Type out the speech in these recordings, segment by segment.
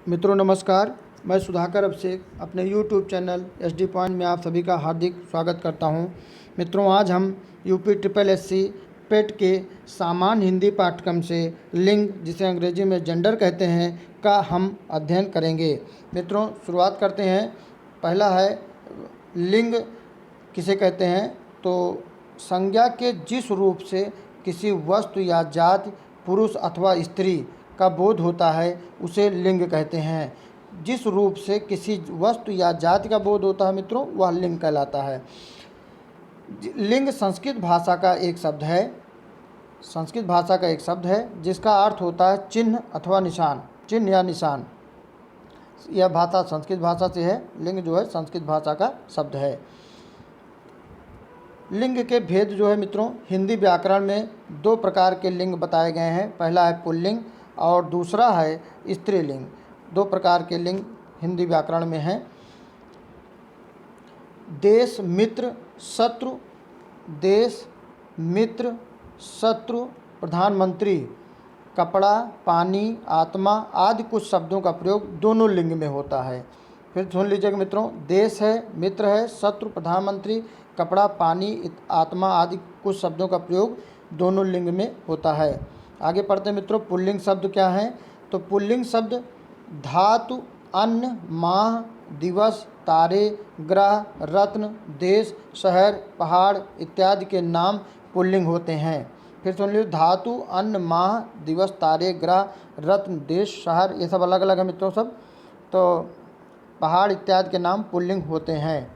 मित्रों नमस्कार, मैं सुधाकर अभिषेक अपने YouTube चैनल SD पॉइंट में आप सभी का हार्दिक स्वागत करता हूं। मित्रों आज हम यूपी ट्रिपल एससी पेट के सामान्य हिंदी पाठ्यक्रम से लिंग, जिसे अंग्रेजी में जेंडर कहते हैं, का हम अध्ययन करेंगे। मित्रों शुरुआत करते हैं। पहला है लिंग किसे कहते हैं, तो संज्ञा के जिस रूप से किसी वस्तु या जाति, पुरुष अथवा स्त्री का बोध होता है उसे लिंग कहते हैं। जिस रूप से किसी वस्तु या जाति का बोध होता है मित्रों, वह लिंग कहलाता है। लिंग संस्कृत भाषा का एक शब्द है जिसका अर्थ होता है चिन्ह अथवा निशान, चिन्ह या निशान। यह भाषा संस्कृत भाषा से है। लिंग जो है संस्कृत भाषा का शब्द है। लिंग के भेद जो है मित्रों, हिंदी व्याकरण में दो प्रकार के लिंग बताए गए हैं। पहला है पुल्लिंग और दूसरा है स्त्रीलिंग। दो प्रकार के लिंग हिंदी व्याकरण में हैं। देश, मित्र, शत्रु। देश, मित्र, शत्रु, प्रधानमंत्री, कपड़ा, पानी, आत्मा आदि कुछ शब्दों का प्रयोग दोनों लिंग में होता है। फिर सुन लीजिएगा मित्रों, देश है, मित्र है, शत्रु, प्रधानमंत्री, कपड़ा, पानी, आत्मा आदि कुछ शब्दों का प्रयोग दोनों लिंग में होता है। आगे पढ़ते हैं मित्रों, पुल्लिंग शब्द क्या हैं। तो पुल्लिंग शब्द धातु, अन्न, माह, दिवस, तारे, ग्रह, रत्न, देश, शहर, पहाड़ इत्यादि के नाम पुल्लिंग होते हैं। फिर सुन लीजिए, धातु, अन्न, माह, दिवस, तारे, ग्रह, रत्न, देश, शहर, ये सब अलग अलग है मित्रों सब। तो पहाड़ इत्यादि के नाम पुल्लिंग होते हैं।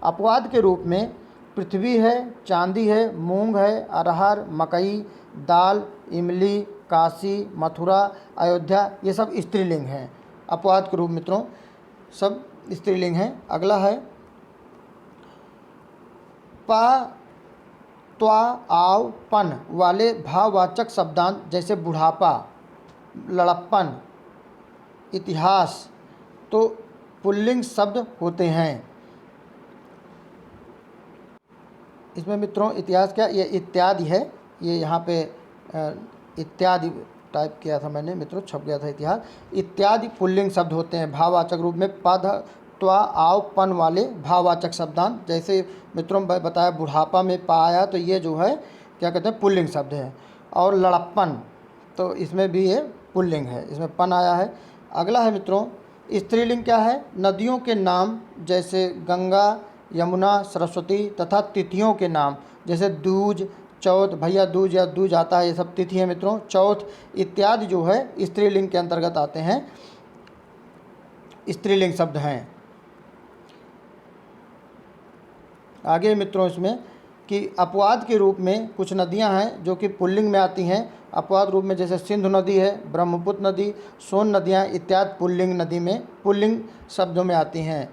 अपवाद के रूप में पृथ्वी है, चांदी है, मूंग है, अरहर, मकई, दाल, इमली, काशी, मथुरा, अयोध्या, ये सब स्त्रीलिंग हैं। अपवाद के रूप मित्रों सब स्त्रीलिंग हैं। अगला है प, त्वा, आव, पन वाले भाववाचक शब्दांत जैसे बुढ़ापा, लड़प्पन, इतिहास, तो पुल्लिंग शब्द होते हैं। इसमें मित्रों इतिहास क्या, ये इत्यादि है। ये यहाँ पे इत्यादि टाइप किया था मैंने मित्रों, छप गया था इतिहास। इत्यादि पुल्लिंग शब्द होते हैं भाववाचक रूप में। पद, त्वा, आव, पन वाले भाववाचक शब्दांत जैसे मित्रों बताया बुढ़ापा में पाया, तो ये जो है क्या कहते हैं पुल्लिंग शब्द है। और लड़प्पन, तो इसमें भी ये पुल्लिंग है, इसमें पन आया है। अगला है मित्रों स्त्रीलिंग क्या है, नदियों के नाम जैसे गंगा, यमुना, सरस्वती तथा तिथियों के नाम जैसे दूज, चौथ, भैया दूज या दूज आता है, ये सब तिथि है मित्रों। चौथ इत्यादि जो है स्त्रीलिंग के अंतर्गत आते हैं, स्त्रीलिंग शब्द हैं। आगे मित्रों इसमें कि अपवाद के रूप में कुछ नदियां हैं जो कि पुल्लिंग में आती हैं। अपवाद रूप में जैसे सिंधु नदी है, ब्रह्मपुत्र नदी, सोन नदियां इत्यादि पुल्लिंग नदी में पुल्लिंग शब्दों में आती हैं।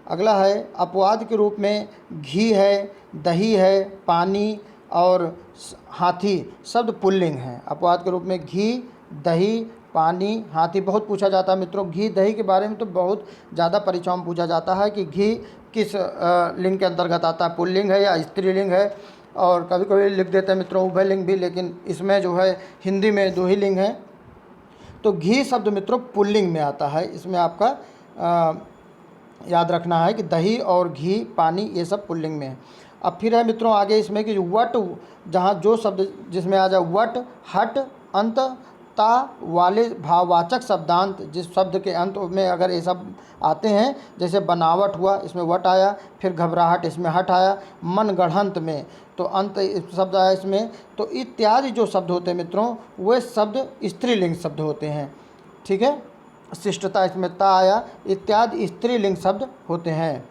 अगला है अपवाद के रूप में घी है, दही है, पानी और हाथी शब्द पुल्लिंग हैं। अपवाद के रूप में घी, दही, पानी, हाथी बहुत पूछा जाता है मित्रों। घी दही के बारे में तो बहुत ज़्यादा परीक्षाओं में पूछा जाता है कि घी किस लिंग के अंतर्गत आता है, पुल्लिंग है या स्त्रीलिंग है। और कभी कभी लिख देते हैं मित्रों उभयलिंग भी, लेकिन इसमें जो है हिंदी में दो ही लिंग हैं। तो घी शब्द मित्रों पुल्लिंग में आता है। इसमें आपका याद रखना है कि दही और घी, पानी ये सब पुल्लिंग में है। अब फिर है मित्रों आगे इसमें कि वट, जहाँ जो शब्द जिसमें आ जाए वट, हट, अंत, ता वाले भाववाचक शब्दांत जिस शब्द के अंत में अगर ये सब आते हैं, जैसे बनावट हुआ इसमें वट आया, फिर घबराहट इसमें हट आया, मन गढ़ंत में तो अंत शब्द आया इसमें। तो इत्यादि जो शब्द होते हैं मित्रों वे शब्द स्त्रीलिंग शब्द होते हैं। ठीक है, शिष्टता इसमें ता आया, इत्यादि स्त्रीलिंग शब्द होते हैं।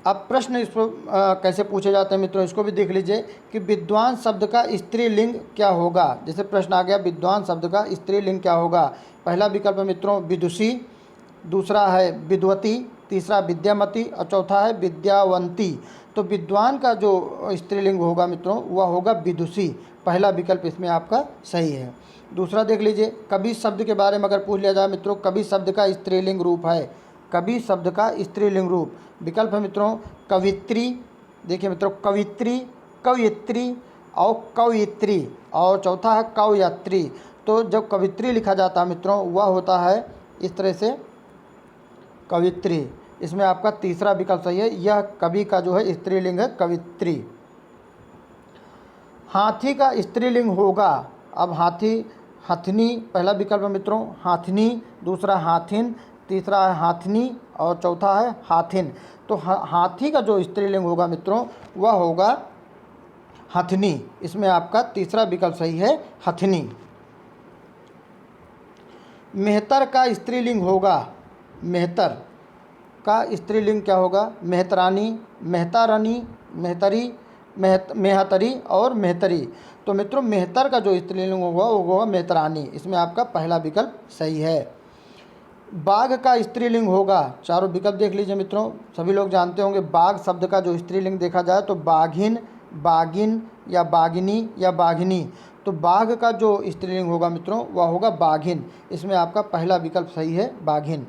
अब प्रश्न इस पर कैसे पूछे जाते हैं मित्रों, इसको भी देख लीजिए कि विद्वान शब्द का स्त्रीलिंग क्या होगा। जैसे प्रश्न आ गया विद्वान शब्द का स्त्रीलिंग क्या होगा। पहला विकल्प है मित्रों विदुषी, दूसरा है विद्वती, तीसरा विद्यामती और चौथा है विद्यावंती। तो विद्वान का जो स्त्रीलिंग होगा मित्रों वह होगा विदुषी। पहला विकल्प इसमें आपका सही है। दूसरा देख लीजिए, कवि शब्द के बारे में अगर पूछ लिया जाए मित्रों, कवि शब्द का स्त्रीलिंग रूप है। कवि शब्द का स्त्रीलिंग रूप विकल्प है मित्रों कवित्री, देखिए मित्रों कवित्री, कवयित्री और कवयित्री, और चौथा है कवयत्री। तो जब कवित्री लिखा जाता है मित्रों वह होता है इस तरह से कवित्री। इसमें आपका तीसरा विकल्प सही है, यह कवि का जो है स्त्रीलिंग है कवित्री। हाथी का स्त्रीलिंग होगा, अब हाथी हथनी पहला विकल्प है मित्रों, हाथनी, दूसरा हाथिन, तीसरा है हाथनी और चौथा है हाथिन। तो हाथी का जो स्त्रीलिंग होगा मित्रों वह होगा हथनी। इसमें आपका तीसरा विकल्प सही है हथनी। मेहतर का स्त्रीलिंग होगा, मेहतर का स्त्रीलिंग क्या होगा, मेहतरानी, मेहतारानी, मेहतरी, मेहतरी और मेहतरी। तो मित्रों मेहतर का जो स्त्रीलिंग होगा वो होगा मेहतरानी। इसमें आपका पहला विकल्प सही है। बाघ का स्त्रीलिंग होगा, चारों विकल्प देख लीजिए मित्रों, सभी लोग जानते होंगे बाघ शब्द का जो स्त्रीलिंग देखा जाए तो बाघिन, बागिन या बागिनी या बाघिनी। तो बाघ का जो स्त्रीलिंग होगा मित्रों वह होगा बाघिन। इसमें आपका पहला विकल्प सही है बाघिन।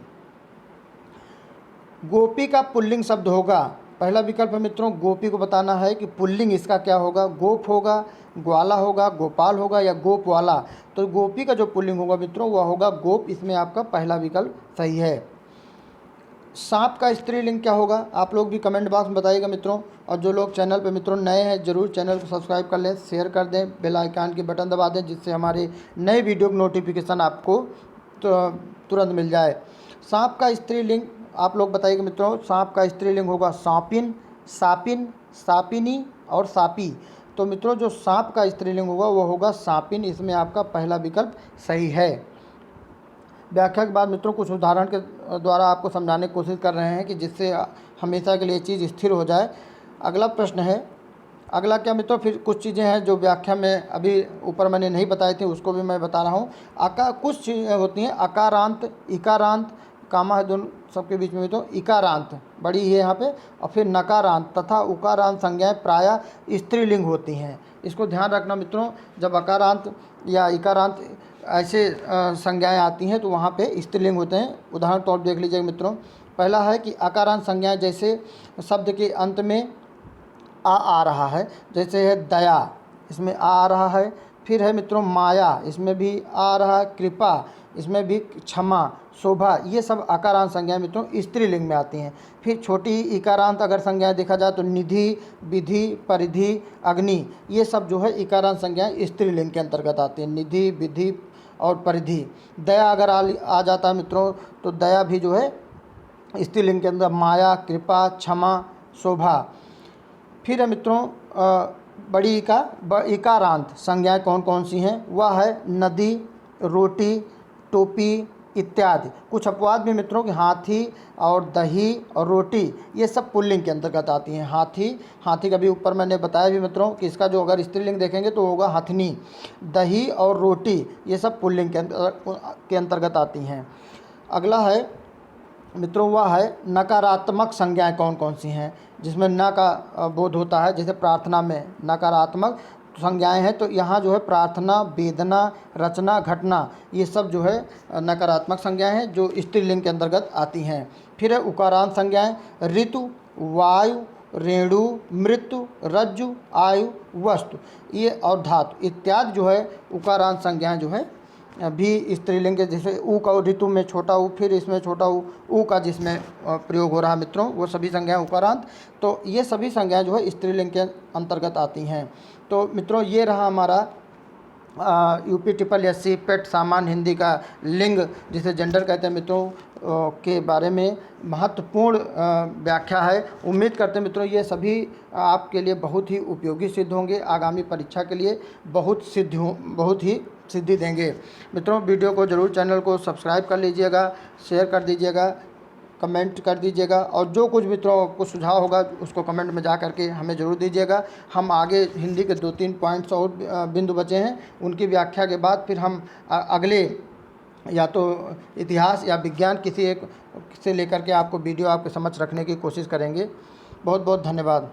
गोपी का पुल्लिंग शब्द होगा, पहला विकल्प है मित्रों गोपी को बताना है कि पुल्लिंग इसका क्या होगा, गोप होगा, ग्वाला होगा, गोपाल होगा या गोप वाला। तो गोपी का जो पुल्लिंग होगा मित्रों वह होगा गोप। इसमें आपका पहला विकल्प सही है। सांप का स्त्रीलिंग क्या होगा, आप लोग भी कमेंट बॉक्स में बताइएगा मित्रों। और जो लोग चैनल पे मित्रों नए हैं ज़रूर चैनल को सब्सक्राइब कर लें, शेयर कर दें, बेल आइकन की बटन दबा दें जिससे हमारे नए वीडियो की नोटिफिकेशन आपको तुरंत मिल जाए। सांप का स्त्रीलिंग आप लोग बताइएगा मित्रों, सांप का स्त्रीलिंग होगा सांपिन, सापिन, सापिनी और सापी। तो मित्रों जो सांप का स्त्रीलिंग होगा वो होगा सांपिन। इसमें आपका पहला विकल्प सही है। व्याख्या के बाद मित्रों कुछ उदाहरण के द्वारा आपको समझाने की कोशिश कर रहे हैं कि जिससे हमेशा के लिए चीज़ स्थिर हो जाए। अगला प्रश्न है, अगला क्या मित्रों, फिर कुछ चीज़ें हैं जो व्याख्या में अभी ऊपर मैंने नहीं बताई थी उसको भी मैं बता रहा हूँ। कुछ चीज़ें होती हैं अकारांत, इकारांत, कामा है दोनों सबके बीच में, तो इकारांत बड़ी है यहाँ पे, और फिर नकारांत तथा उकारांत संज्ञाएं प्रायः स्त्रीलिंग होती हैं। इसको ध्यान रखना मित्रों, जब अकारांत या इकारांत ऐसे संज्ञाएं आती हैं तो वहाँ पे स्त्रीलिंग होते हैं। उदाहरण तौर देख लीजिएगा मित्रों, पहला है कि अकारांत संज्ञाएं जैसे शब्द के अंत में आ रहा है, जैसे है दया, इसमें आ रहा है। फिर है मित्रों माया, इसमें भी आ रहा है, कृपा, इसमें भी क्षमा, शोभा, ये सब अकारांत संज्ञाएं मित्रों स्त्रीलिंग में आती हैं। फिर छोटी इकारांत अगर संज्ञाएं देखा जाए तो निधि, विधि, परिधि, अग्नि, ये सब जो है इकारांत संज्ञाएं स्त्रीलिंग के अंतर्गत आती हैं, निधि, विधि और परिधि। दया अगर आ जाता है मित्रों तो दया भी जो है स्त्रीलिंग के अंदर, माया, कृपा, क्षमा, शोभा। फिर है मित्रों बड़ी इकारांत संज्ञाएं कौन कौन सी हैं, वह है नदी, रोटी, टोपी इत्यादि। कुछ अपवाद भी मित्रों कि हाथी और दही और रोटी ये सब पुल्लिंग के अंतर्गत आती हैं। हाथी का भी ऊपर मैंने बताया भी मित्रों कि इसका जो अगर स्त्रीलिंग देखेंगे तो होगा हथनी। दही और रोटी ये सब पुल्लिंग के अंतर्गत आती हैं। अगला है मित्रों वह है नकारात्मक संज्ञाएं कौन कौन सी हैं, जिसमें न का बोध होता है। जैसे प्रार्थना में नकारात्मक संज्ञाएं हैं, तो यहाँ जो है प्रार्थना, वेदना, रचना, घटना ये सब जो है नकारात्मक संज्ञाएं हैं जो स्त्रीलिंग के अंतर्गत आती हैं। फिर है उकारांत संज्ञाएं, ऋतु, वायु, रेणु, मृत्यु, रज्जु, आयु, वस्तु ये और धातु इत्यादि जो है उकारांत संज्ञाएं जो है भी स्त्रीलिंग के, जैसे ऊ का ऋतु में छोटा ऊ, फिर इसमें छोटा ऊ का जिसमें प्रयोग हो रहा है मित्रों वो सभी संज्ञाएं उकारांत। तो ये सभी संज्ञाएं जो है स्त्रीलिंग के अंतर्गत आती हैं। तो मित्रों ये रहा हमारा UPSSC पेट सामान्य हिंदी का लिंग जिसे जेंडर कहते हैं मित्रों के बारे में महत्वपूर्ण व्याख्या है। उम्मीद करते हैं मित्रों ये सभी आपके लिए बहुत ही उपयोगी सिद्ध होंगे, आगामी परीक्षा के लिए बहुत ही सिद्धि देंगे। मित्रों वीडियो को ज़रूर चैनल को सब्सक्राइब कर लीजिएगा, शेयर कर दीजिएगा, कमेंट कर दीजिएगा, और जो कुछ मित्रों को सुझाव होगा उसको कमेंट में जा करके हमें ज़रूर दीजिएगा। हम आगे हिंदी के 2-3 पॉइंट्स और बिंदु बचे हैं, उनकी व्याख्या के बाद फिर हम अगले या तो इतिहास या विज्ञान किसी एक से लेकर के आपको वीडियो आपके समक्ष रखने की कोशिश करेंगे। बहुत बहुत धन्यवाद।